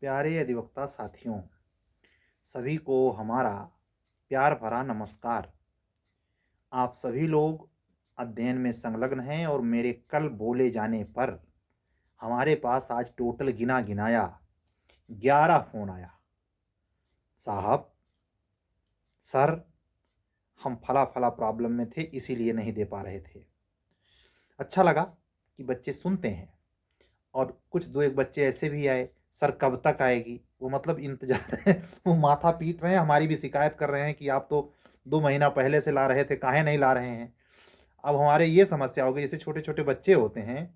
प्यारे अधिवक्ता साथियों, सभी को हमारा प्यार भरा नमस्कार। आप सभी लोग अध्ययन में संलग्न हैं और मेरे कल बोले जाने पर हमारे पास आज टोटल गिना गिनाया 11 फ़ोन आया। साहब, सर, हम फला फला प्रॉब्लम में थे, इसीलिए नहीं दे पा रहे थे। अच्छा लगा कि बच्चे सुनते हैं। और कुछ दो एक बच्चे ऐसे भी आए, सर कब तक आएगी, वो मतलब इंतजार है। वो माथा पीट रहे हैं, हमारी भी शिकायत कर रहे हैं कि आप तो 2 महीना पहले से ला रहे थे, काहे नहीं ला रहे हैं। अब हमारे ये समस्या हो गई, जैसे छोटे छोटे बच्चे होते हैं,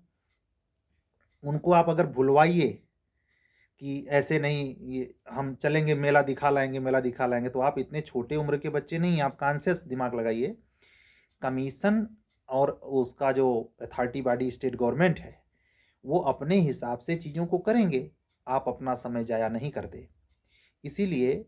उनको आप अगर भुलवाइए कि ऐसे नहीं, ये हम चलेंगे मेला दिखा लाएंगे, मेला दिखा लाएंगे, तो आप इतने छोटे उम्र के बच्चे नहीं, आप कॉन्शियस दिमाग लगाइए। कमीशन और उसका जो अथॉरिटी बॉडी स्टेट गवर्नमेंट है, वो अपने हिसाब से चीज़ों को करेंगे। आप अपना समय जाया नहीं करते। इसीलिए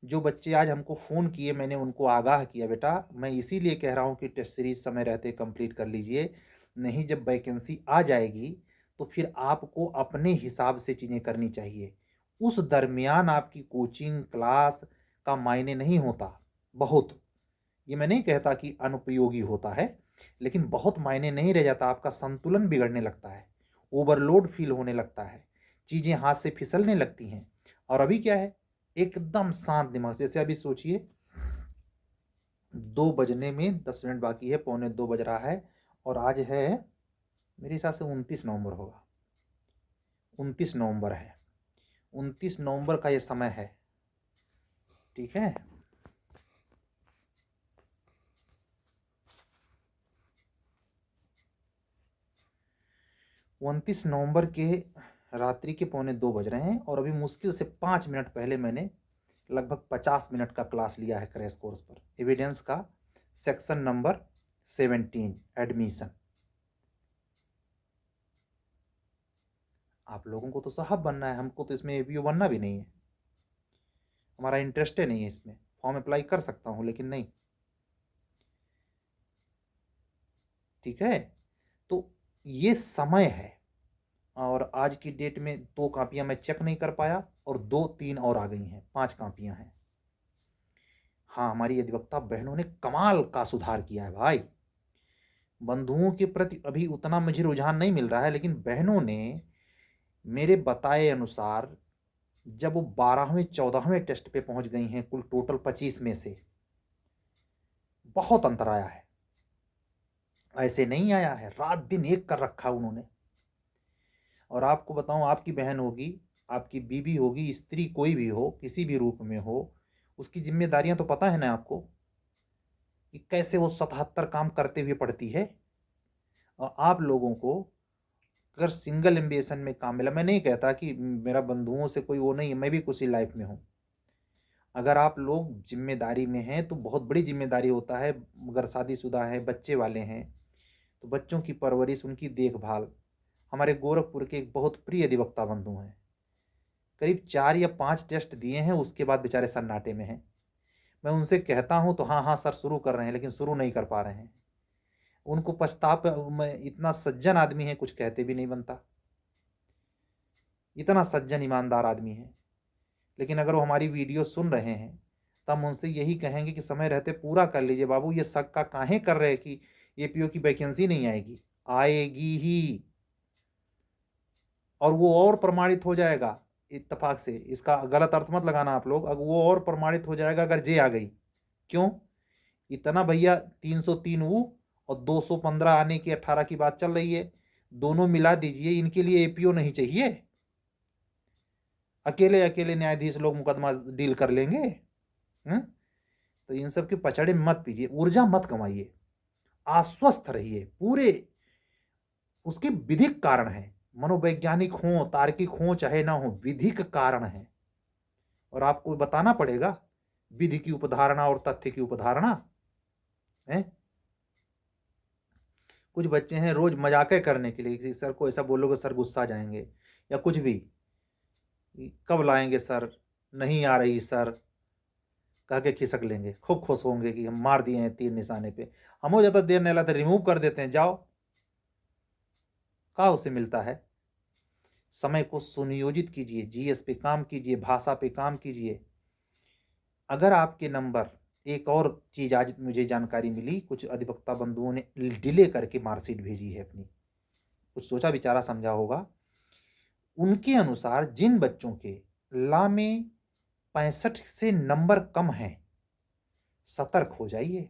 जो बच्चे आज हमको फ़ोन किए, मैंने उनको आगाह किया, बेटा मैं इसीलिए कह रहा हूँ कि टेस्ट सीरीज समय रहते कंप्लीट कर लीजिए, नहीं जब वैकेंसी आ जाएगी तो फिर आपको अपने हिसाब से चीज़ें करनी चाहिए। उस दरमियान आपकी कोचिंग क्लास का मायने नहीं होता। बहुत, ये मैं नहीं कहता कि अनुपयोगी होता है, लेकिन बहुत मायने नहीं रह जाता। आपका संतुलन बिगड़ने लगता है, ओवरलोड फील होने लगता है, चीज़ें हाथ से फिसलने लगती हैं। और अभी क्या है, एकदम शांत दिमाग से। जैसे अभी सोचिए, 2 बजने में 10 मिनट बाकी है, 1:45 बज रहा है, और आज है मेरे हिसाब से 29 नवंबर होगा। 29 नवंबर है, 29 नवंबर का ये समय है, ठीक है। 29 नवंबर के रात्रि के 1:45 बज रहे हैं, और अभी मुश्किल से 5 मिनट पहले मैंने लगभग 50 मिनट का क्लास लिया है क्रैश कोर्स पर, एविडेंस का सेक्शन नंबर 17 एडमिशन। आप लोगों को तो साहब बनना है, हमको तो इसमें एबीओ बनना भी नहीं है, हमारा इंटरेस्ट ही नहीं है इसमें। फॉर्म अप्लाई कर सकता हूँ लेकिन नहीं, ठीक है। तो ये समय है, और आज की डेट में 2 कापियाँ मैं चेक नहीं कर पाया, और 2-3 और आ गई हैं, 5 कापियाँ हैं। हाँ, हमारी अधिवक्ता बहनों ने कमाल का सुधार किया है भाई। बंधुओं के प्रति अभी उतना मुझे रुझान नहीं मिल रहा है, लेकिन बहनों ने मेरे बताए अनुसार जब वो 12वें 14वें टेस्ट पे पहुंच गई हैं, कुल टोटल 25 में से, बहुत अंतर आया है। ऐसे नहीं आया है, रात दिन एक कर रखा उन्होंने। और आपको बताऊं, आपकी बहन होगी, आपकी बीवी होगी, स्त्री कोई भी हो, किसी भी रूप में हो, उसकी जिम्मेदारियां तो पता है ना आपको, कि कैसे वो 77 काम करते हुए पड़ती है। और आप लोगों को अगर सिंगल एम्बिशन में काम मिला, मैं नहीं कहता कि मेरा बंधुओं से कोई वो नहीं है, मैं भी कुछ ही लाइफ में हूँ। अगर आप लोग जिम्मेदारी में हैं तो बहुत बड़ी जिम्मेदारी होता है। अगर शादीशुदा हैं, बच्चे वाले हैं, तो बच्चों की परवरिश, उनकी देखभाल। हमारे गोरखपुर के एक बहुत प्रिय अधिवक्ता बंधु हैं, करीब 4 या 5 टेस्ट दिए हैं, उसके बाद बेचारे सन्नाटे में हैं। मैं उनसे कहता हूँ तो हाँ हाँ सर शुरू कर रहे हैं, लेकिन शुरू नहीं कर पा रहे हैं। उनको पछताप, मैं इतना सज्जन आदमी है, कुछ कहते भी नहीं बनता, इतना सज्जन ईमानदार आदमी है। लेकिन अगर वो हमारी वीडियो सुन रहे हैं तो हम उनसे यही कहेंगे कि समय रहते पूरा कर लीजिए बाबू। ये शक का काहे कर रहे हैं कि एपीओ की वैकेंसी नहीं आएगी, आएगी ही। और वो और प्रमाणित हो जाएगा, इत्तेफाक से, इसका गलत अर्थ मत लगाना आप लोग, अगर वो और प्रमाणित हो जाएगा अगर जे आ गई। क्यों? इतना भैया, 303 वो और 215 आने की 18 की बात चल रही है, दोनों मिला दीजिए, इनके लिए एपीओ नहीं चाहिए। अकेले अकेले न्यायाधीश लोग मुकदमा डील कर लेंगे। हैं? तो इन सब के पचड़े मत पीजिए, ऊर्जा मत कमाइए, आश्वस्त रहिए पूरे। उसके विधिक कारण है, मनोवैज्ञानिक हो, तार्किक हो चाहे ना हो, विधिक कारण है। और आपको बताना पड़ेगा विधि की उपधारणा और तथ्य की उपधारणा है। कुछ बच्चे हैं रोज मजाके करने के लिए किसी सर को ऐसा बोलोगे सर गुस्सा जाएंगे, या कुछ भी, कब लाएंगे सर, नहीं आ रही सर, कह के खिसक लेंगे, खूब खुश होंगे कि हम मार दिए हैं तीर निशाने पे। हम हो जाता देर नहीं लाते, रिमूव कर देते हैं, जाओ, का उसे मिलता है। समय को सुनियोजित कीजिए, जीएस पे काम कीजिए, भाषा पे काम कीजिए। अगर आपके नंबर, एक और चीज़ आज मुझे जानकारी मिली, कुछ अधिवक्ता बंधुओं ने डिले करके मार्कशीट भेजी है अपनी, कुछ सोचा विचारा समझा होगा। उनके अनुसार जिन बच्चों के ला में 65 से नंबर कम हैं, सतर्क हो जाइए।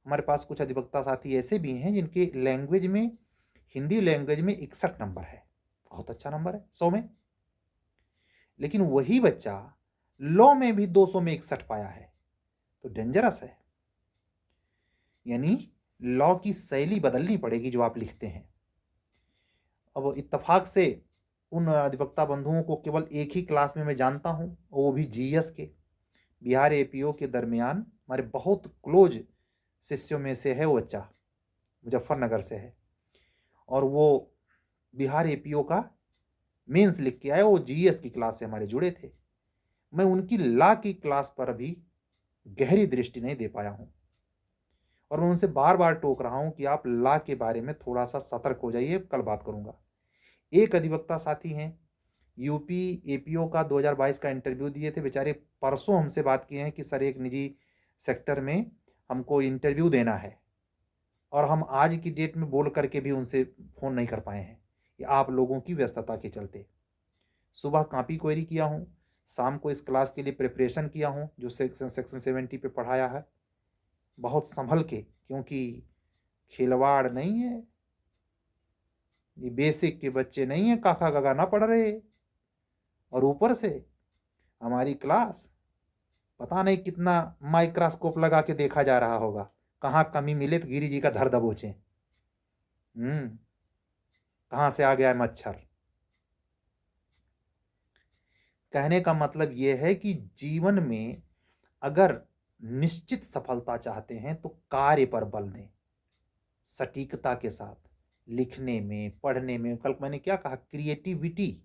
हमारे पास कुछ अधिवक्ता साथी ऐसे भी हैं जिनके लैंग्वेज में, हिंदी लैंग्वेज में 61 नंबर है, बहुत अच्छा नंबर है 100 में, लेकिन वही बच्चा लॉ में भी 200 में 61 पाया है, तो डेंजरस है। यानी लॉ की शैली बदलनी पड़ेगी जो आप लिखते हैं। अब इत्तेफाक से उन अधिवक्ता बंधुओं को केवल एक ही क्लास में मैं जानता हूँ, वो भी जीएस के, बिहार एपीओ के दरमियान हमारे बहुत क्लोज शिष्यों में से है। वो बच्चा मुजफ्फरनगर से है और वो बिहार एपीओ का मेंस लिख के आया, वो जीएस की क्लास से हमारे जुड़े थे। मैं उनकी लॉ की क्लास पर अभी गहरी दृष्टि नहीं दे पाया हूँ और मैं उनसे बार बार टोक रहा हूँ कि आप लॉ के बारे में थोड़ा सा सतर्क हो जाइए, कल बात करूँगा। एक अधिवक्ता साथी हैं, यूपी एपीओ का 2022 का इंटरव्यू दिए थे, बेचारे परसों हमसे बात किए हैं कि सर एक निजी सेक्टर में हमको इंटरव्यू देना है, और हम आज की डेट में बोल करके भी उनसे फ़ोन नहीं कर पाए हैं, ये आप लोगों की व्यस्तता के चलते। सुबह कॉपी क्वेरी किया हूँ, शाम को इस क्लास के लिए प्रिपरेशन किया हूँ जो सेक्शन 70 पे पढ़ाया है, बहुत संभल के, क्योंकि खिलवाड़ नहीं है, ये बेसिक के बच्चे नहीं हैं, काका काका ना पढ़ रहे, और ऊपर से हमारी क्लास पता नहीं कितना माइक्रोस्कोप लगा के देखा जा रहा होगा, कहाँ कमी मिले तो गिरी जी का धर दबोचें। कहाँ से आ गया है मच्छर। कहने का मतलब यह है कि जीवन में अगर निश्चित सफलता चाहते हैं तो कार्य पर बल दें, सटीकता के साथ लिखने में, पढ़ने में। कल मैंने क्या कहा, क्रिएटिविटी।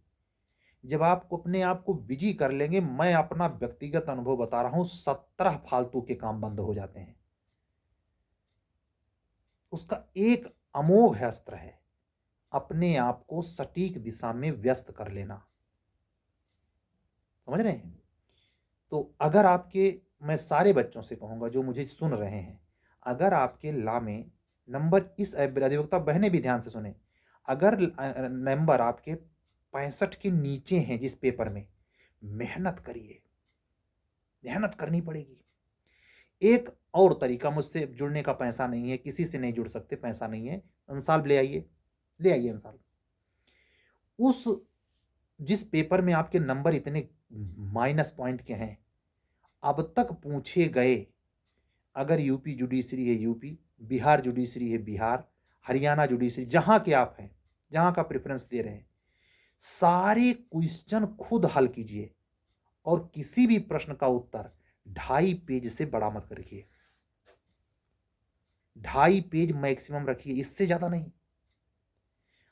जब आप अपने आप को बिजी कर लेंगे, मैं अपना व्यक्तिगत अनुभव बता रहा हूं, 17 फालतू के काम बंद हो जाते हैं। उसका एक अमोघ अस्त्र है, अपने आप को सटीक दिशा में व्यस्त कर लेना। समझ रहे हैं? तो अगर आपके, मैं सारे बच्चों से कहूंगा जो मुझे सुन रहे हैं, अगर आपके ला में नंबर, इस अधिवक्ता बहने भी ध्यान से सुने, अगर नंबर आपके 65 के नीचे हैं जिस पेपर में, मेहनत करिए, मेहनत करनी पड़ेगी। एक और तरीका, मुझसे जुड़ने का पैसा नहीं है, किसी से नहीं जुड़ सकते, पैसा नहीं है, इंसाल ले आइए, ले आइए इंसाल। उस जिस पेपर में आपके नंबर इतने माइनस पॉइंट के हैं, अब तक पूछे गए, अगर यूपी जुडिशरी है यूपी, बिहार जुडिशरी है बिहार, हरियाणा जुडिशरी, जहां के आप हैं, जहां का प्रेफरेंस दे रहे हैं, सारे क्वेश्चन खुद हल कीजिए और किसी भी प्रश्न का उत्तर 2.5 पेज से बड़ा मत करिए, 2.5 पेज मैक्सिमम रखिए, इससे ज्यादा नहीं।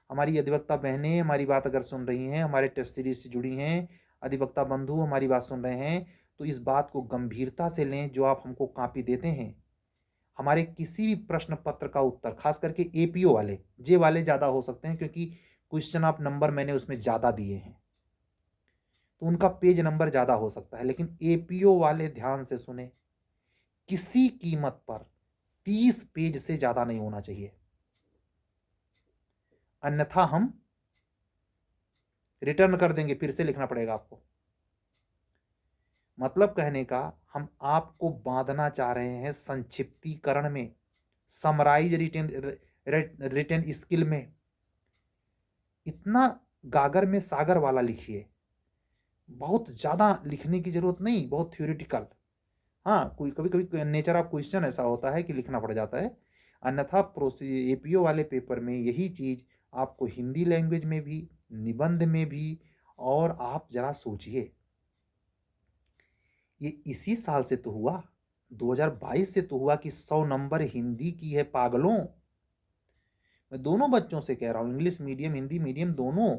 हमारी अधिवक्ता बहनें हमारी बात अगर सुन रही हैं, हमारे टेस्ट सीरीज से जुड़ी हैं, अधिवक्ता बंधु हमारी बात सुन रहे हैं, तो इस बात को गंभीरता से लें। जो आप हमको कॉपी देते हैं, हमारे किसी भी प्रश्न पत्र का उत्तर, खास करके एपीओ वाले, जे वाले ज़्यादा हो सकते हैं क्योंकि क्वेश्चन आप नंबर मैंने उसमें ज़्यादा दिए हैं, तो उनका पेज नंबर ज़्यादा हो सकता है, लेकिन एपीओ वाले ध्यान से सुने, किसी कीमत पर 30 पेज से ज़्यादा नहीं होना चाहिए, अन्यथा हम रिटर्न कर देंगे, फिर से लिखना पड़ेगा आपको। मतलब कहने का, हम आपको बांधना चाह रहे हैं संक्षिप्तीकरण में, समराइज रिटन स्किल में। इतना गागर में सागर वाला लिखिए, बहुत ज़्यादा लिखने की जरूरत नहीं, बहुत थ्योरेटिकल। हाँ, कोई कभी कभी नेचर ऑफ क्वेश्चन ऐसा होता है कि लिखना पड़ जाता है, अन्यथा एपीओ वाले पेपर में यही चीज़ आपको हिंदी लैंग्वेज में भी, निबंध में भी। और आप जरा सोचिए, ये इसी साल से तो हुआ, 2022 से तो हुआ कि 100 नंबर हिंदी की है पागलों। मैं दोनों बच्चों से कह रहा हूँ, इंग्लिश मीडियम हिंदी मीडियम दोनों,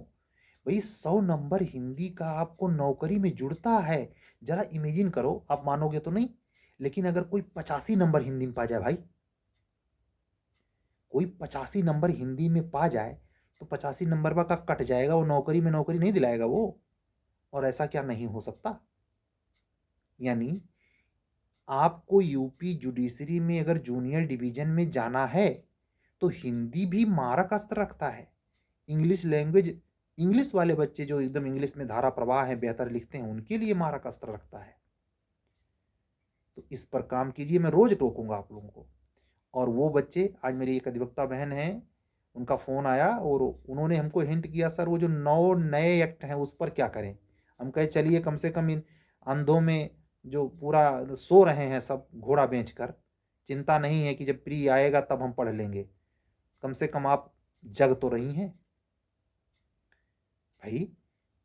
भाई 100 नंबर हिंदी का आपको नौकरी में जुड़ता है। जरा इमेजिन करो, आप मानोगे तो नहीं, लेकिन अगर कोई 85 नंबर हिंदी में पा जाए भाई, कोई 85 नंबर हिंदी में पा जाए, तो 85 नंबर का कट जाएगा, वो नौकरी में नौकरी नहीं दिलाएगा वो। और ऐसा क्या नहीं हो सकता? यानी आपको यूपी जुडिशरी में अगर जूनियर डिवीजन में जाना है तो हिंदी भी मारक अस्त्र रखता है। इंग्लिश लैंग्वेज, इंग्लिश वाले बच्चे जो एकदम इंग्लिश में धारा प्रवाह है, बेहतर लिखते हैं, उनके लिए मारक अस्त्र रखता है। तो इस पर काम कीजिए, मैं रोज टोकूंगा आप लोगों को। और वो बच्चे, आज मेरी एक अधिवक्ता बहन है, उनका फ़ोन आया और उन्होंने हमको हिंट किया, सर वो जो 9 नए एक्ट हैं उस पर क्या करें। हम कहे चलिए कम से कम इन अंधों में जो पूरा सो रहे हैं सब घोड़ा बेचकर, चिंता नहीं है कि जब प्री आएगा तब हम पढ़ लेंगे, कम से कम आप जग तो रही हैं भाई।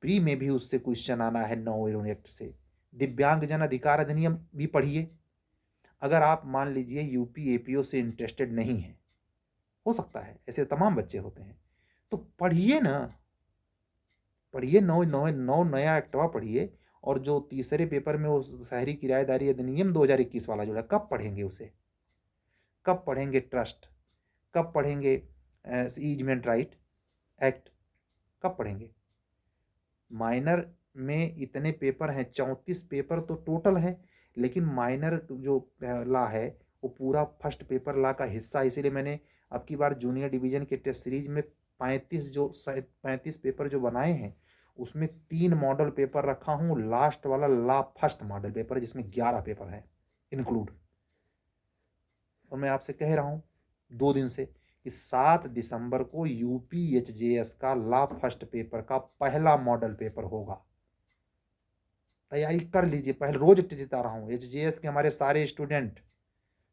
प्री में भी उससे क्वेश्चन आना है 9 एक्ट से। दिव्यांगजन अधिकार अधिनियम भी पढ़िए। अगर आप मान लीजिए यूपी एपीओ से इंटरेस्टेड नहीं है, हो सकता है, ऐसे तमाम बच्चे होते हैं, तो पढ़िए ना, पढ़िए, नौ नौ नौ नया एक्टवा पढ़िए। और जो तीसरे पेपर में वो शहरी किराएदारी अधिनियम 2021 वाला जुड़ा, कब पढ़ेंगे उसे? कब पढ़ेंगे ट्रस्ट? कब पढ़ेंगे ईजमेंट राइट एक्ट? कब पढ़ेंगे? माइनर में इतने पेपर हैं, 34 पेपर तो टोटल है, लेकिन माइनर जो ला है वो पूरा फर्स्ट पेपर ला का हिस्सा। इसीलिए मैंने अब की बार जूनियर डिवीजन के टेस्ट सीरीज में 35 पेपर जो बनाए हैं उसमें 3 मॉडल पेपर रखा हूँ। लास्ट वाला ला फर्स्ट मॉडल पेपर जिसमें 11 पेपर हैं इंक्लूड। और मैं आपसे कह रहा हूँ 2 दिन से कि 7 दिसंबर को यूपीएचजेएस का ला फर्स्ट पेपर का पहला मॉडल पेपर होगा। तैयारी कर लीजिए, पहले रोज जिता रहा हूँ। एचजेएस के हमारे सारे स्टूडेंट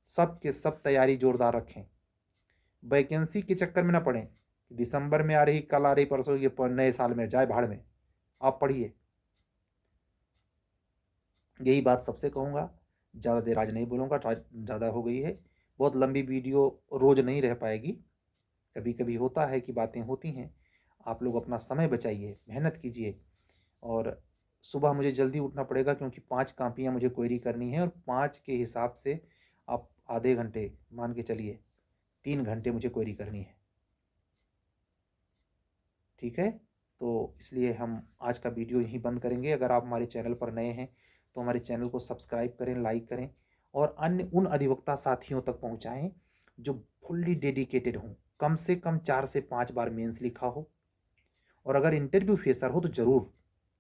सब के सब तैयारी जोरदार रखें। वैकेंसी के चक्कर में ना पड़ें, दिसंबर में आ रही, कल आ रही, परसों ये नए साल में जाए भाड़ में। आप पढ़िए, यही बात सबसे कहूँगा। ज़्यादा देर आज नहीं बोलूँगा, ज़्यादा हो गई है, बहुत लंबी वीडियो रोज़ नहीं रह पाएगी। कभी कभी होता है कि बातें होती हैं। आप लोग अपना समय बचाइए, मेहनत कीजिए। और सुबह मुझे जल्दी उठना पड़ेगा क्योंकि 5 कापियाँ मुझे क्वेरी करनी है, और 5 के हिसाब से आप आधे घंटे मान के चलिए, 3 घंटे मुझे क्वेरी करनी है। ठीक है, तो इसलिए हम आज का वीडियो यहीं बंद करेंगे। अगर आप हमारे चैनल पर नए हैं तो हमारे चैनल को सब्सक्राइब करें, लाइक करें, और अन्य उन अधिवक्ता साथियों तक पहुंचाएं जो फुल्ली डेडिकेटेड हों, कम से कम 4 से 5 बार मेंस लिखा हो, और अगर इंटरव्यू फेसर हो तो ज़रूर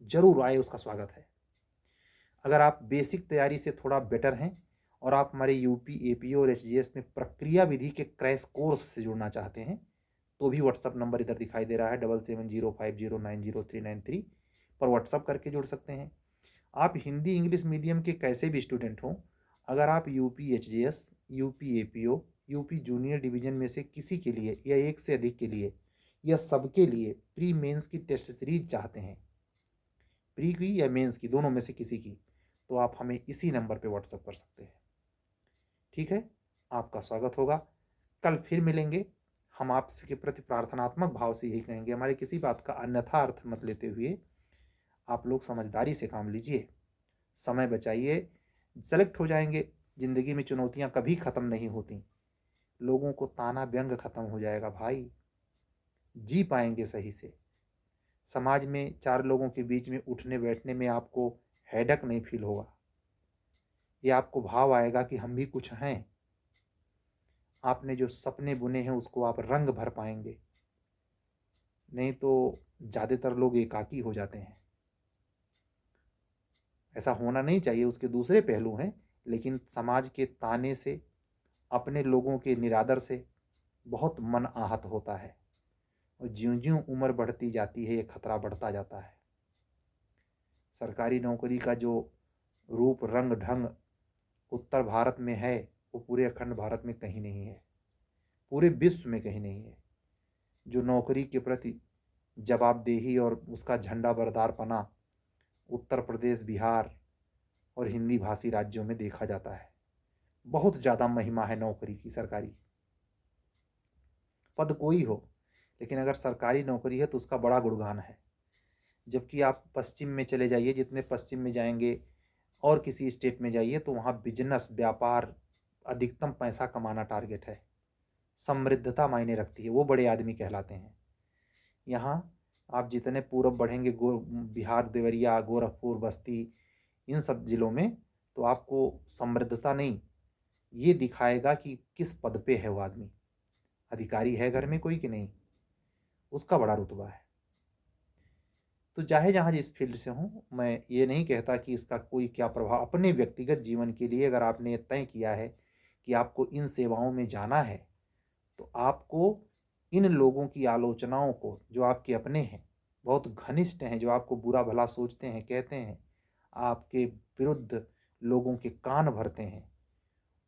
ज़रूर आए, उसका स्वागत है। अगर आप बेसिक तैयारी से थोड़ा बेटर हैं और आप हमारे यूपी एपीओ और एचजीएस में प्रक्रिया विधि के क्रैश कोर्स से जुड़ना चाहते हैं तो भी व्हाट्सअप नंबर इधर दिखाई दे रहा है 7705090393 पर व्हाट्सअप करके जुड़ सकते हैं। आप हिंदी इंग्लिश मीडियम के कैसे भी स्टूडेंट हों, अगर आप UP HGS, UP APO, UP junior division में से किसी के लिए या एक से अधिक के लिए या सबके लिए प्री मेंस की टेस्ट सीरीज चाहते हैं, प्री की या मेंस की, दोनों में से किसी की, तो आप हमें इसी नंबर पे व्हाट्सअप कर सकते हैं। ठीक है, आपका स्वागत होगा। कल फिर मिलेंगे। हम आपके प्रति प्रार्थनात्मक भाव से यही कहेंगे, हमारे किसी बात का अन्यथा अर्थ मत लेते हुए आप लोग समझदारी से काम लीजिए, समय बचाइए, सेलेक्ट हो जाएंगे। ज़िंदगी में चुनौतियां कभी ख़त्म नहीं होती, लोगों को ताना व्यंग ख़त्म हो जाएगा भाई, जी पाएंगे सही से। समाज में 4 लोगों के बीच में उठने बैठने में आपको हेडक नहीं फील होगा, ये आपको भाव आएगा कि हम भी कुछ हैं। आपने जो सपने बुने हैं उसको आप रंग भर पाएंगे, नहीं तो ज़्यादातर लोग एकाकी हो जाते हैं। ऐसा होना नहीं चाहिए, उसके दूसरे पहलू हैं, लेकिन समाज के ताने से, अपने लोगों के निरादर से बहुत मन आहत होता है, और ज्यों ज्यों उम्र बढ़ती जाती है ये खतरा बढ़ता जाता है। सरकारी नौकरी का जो रूप रंग ढंग उत्तर भारत में है वो पूरे अखंड भारत में कहीं नहीं है, पूरे विश्व में कहीं नहीं है। जो नौकरी के प्रति जवाबदेही और उसका झंडा बरदारपना उत्तर प्रदेश, बिहार और हिंदी भाषी राज्यों में देखा जाता है। बहुत ज़्यादा महिमा है नौकरी की, सरकारी पद कोई हो, लेकिन अगर सरकारी नौकरी है तो उसका बड़ा गुणगान है। जबकि आप पश्चिम में चले जाइए, जितने पश्चिम में जाएंगे और किसी स्टेट में जाइए तो वहाँ बिजनेस, व्यापार, अधिकतम पैसा कमाना टारगेट है, समृद्धता मायने रखती है, वो बड़े आदमी कहलाते हैं। यहाँ आप जितने पूरब बढ़ेंगे, बिहार, देवरिया, गोरखपुर, बस्ती, इन सब ज़िलों में, तो आपको समृद्धता नहीं, ये दिखाएगा कि किस पद पे है वो आदमी। अधिकारी है घर में कोई कि नहीं, उसका बड़ा रुतबा है। तो चाहे जहाँ जिस फील्ड से हूँ, मैं ये नहीं कहता कि इसका कोई क्या प्रभाव अपने व्यक्तिगत जीवन के लिए। अगर आपने ये तय किया है कि आपको इन सेवाओं में जाना है, तो आपको इन लोगों की आलोचनाओं को, जो आपके अपने हैं, बहुत घनिष्ठ हैं, जो आपको बुरा भला सोचते हैं, कहते हैं, आपके विरुद्ध लोगों के कान भरते हैं,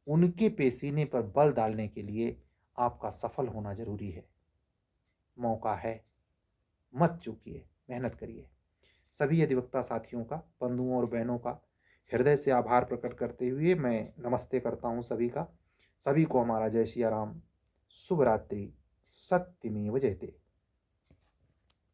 उनके पेशीने पर बल डालने के लिए आपका सफल होना जरूरी है। मौका है, मत चूकिए, मेहनत करिए। सभी अधिवक्ता साथियों का, बंधुओं और बहनों का हृदय से आभार प्रकट करते हुए मैं नमस्ते करता हूँ सभी का। सभी को हमारा जय सिया राम। शुभ रात्रि। सत्यमेव जयते।